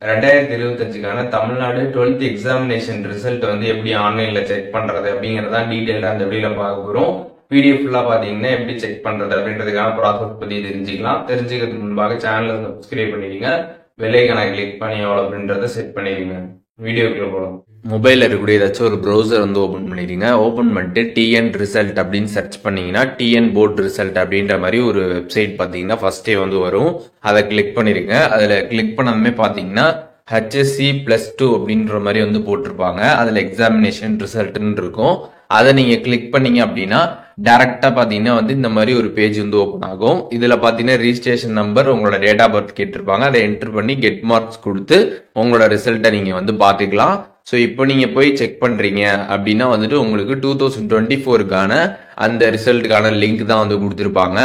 2025க்கான Tamil Nadu 12th examination result வந்து எப்படி ஆன்லைன்ல செக் பண்றது அப்படிங்கறத டீடைலா அந்த வீடியோல பார்க்க போறோம். வீடியோ ஃபுல்லா பாத்தீங்கன்னா எப்படி செக் பண்றது அப்படின்றதுக்கான ப்ராசஸ் பத்தி தெரிஞ்சுக்கலாம். தெரிஞ்சுக்கிறதுக்கு முன்பாக சேனலை சப்ஸ்கிரைப் பண்ணிடுங்க, பெல் ஐகானை கிளிக் பண்ணி எவ்வளவு அப்படின்றத செட் பண்ணிடுங்க. வீடியோக்குள்ள போகலாம். மொபைலில் இருக்கக்கூடிய ஏதாச்சும் ஒரு ப்ரௌசர் வந்து ஓப்பன் பண்ணிடுங்க. ஓப்பன் பண்ணிட்டு டிஎன் ரிசல்ட் அப்படின்னு சர்ச் பண்ணீங்கன்னா டிஎன் போர்ட் ரிசல்ட் அப்படின்ற மாதிரி ஒரு வெப்சைட் பார்த்தீங்கன்னா ஃபர்ஸ்டே வந்து வரும். அதை கிளிக் பண்ணிருங்க. அதில் கிளிக் பண்ணதுமே பார்த்தீங்கன்னா HSC +2 அப்படின்ற மாதிரி வந்து போட்டிருப்பாங்க. அதில் எக்ஸாமினேஷன் ரிசல்ட்னு இருக்கும். அதை நீங்கள் கிளிக் பண்ணீங்க அப்படின்னா டைரக்டாக பார்த்தீங்கன்னா வந்து இந்த மாதிரி ஒரு பேஜ் வந்து ஓப்பன் ஆகும். இதில் பார்த்தீங்கன்னா ரிஜிஸ்ட்ரேஷன் நம்பர், உங்களோட டேட் ஆஃப் பர்த் கேட்டிருப்பாங்க. அதை என்டர் பண்ணி கெட் மார்க்ஸ் கொடுத்து உங்களோட ரிசல்ட்டை நீங்கள் வந்து பார்த்துக்கலாம். ஸோ இப்போ நீங்கள் போய் செக் பண்ணுறீங்க அப்படின்னா வந்துட்டு உங்களுக்கு 2024க்கான அந்த ரிசல்ட்டுக்கான லிங்க் தான் வந்து கொடுத்துருப்பாங்க.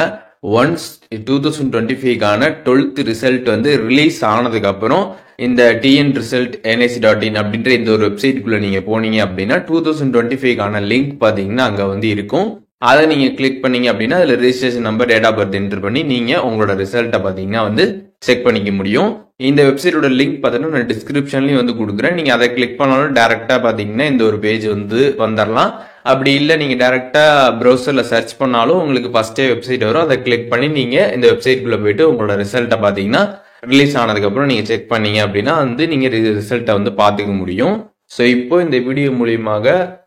ஒன்ஸ் 2025க்கான 12th ரிசல்ட் வந்து ரிலீஸ் ஆனதுக்கு அப்புறம் இந்த டிஎன் ரிசல்ட் nic.in அப்படின்ற இந்த ஒரு வெப்சைட்டுக்குள்ள நீங்க போனீங்க அப்படின்னா 2025க்கான லிங்க் பாத்தீங்கன்னா அங்க வந்து இருக்கும். அதை நீங்க கிளிக் பண்ணீங்க அப்படின்னா அதுல registration number, date of birth enter பண்ணி நீங்க உங்களோட ரிசல்ட்டை பாத்தீங்கன்னா வந்து செக் பண்ணிக்க முடியும். இந்த வெப்சைட்டோட லிங்க் பார்த்தீங்கன்னா நான் டிஸ்கிரிப்ஷன்லயும் வந்து கொடுக்குறேன். நீங்க அதை கிளிக் பண்ணாலும் டைரக்டா பாத்தீங்கன்னா இந்த ஒரு பேஜ் வந்து வந்துடலாம். அப்படி இல்லை நீங்க டைரக்டா ப்ரௌசர்ல சர்ச் பண்ணாலும் உங்களுக்கு ஃபர்ஸ்டே வெப்சைட் வரும். அதை கிளிக் பண்ணி நீங்க இந்த வெப்சைட்குள்ள போயிட்டு உங்களோட ரிசல்ட்டை பாத்தீங்கன்னா ரிலீஸ் ஆனதுக்கு அப்புறம் நீங்க செக் பண்ணீங்க அப்படின்னா வந்து நீங்க ரிசல்ட்டை வந்து பாத்துக்க முடியும். ஸோ இப்போ இந்த வீடியோ மூலியமாக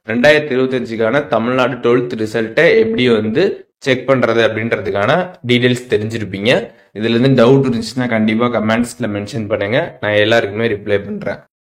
2025க்கான தமிழ்நாடு 12th ரிசல்ட்டை எப்படி வந்து செக் பண்றது அப்படின்றதுக்கான டீடைல்ஸ் தெரிஞ்சிருப்பீங்க. இதுல இருந்து டவுட் இருந்துச்சுன்னா கண்டிப்பா கமெண்ட்ஸ்ல மென்ஷன் பண்ணுங்க, நான் எல்லாருக்குமே ரிப்ளை பண்றேன்.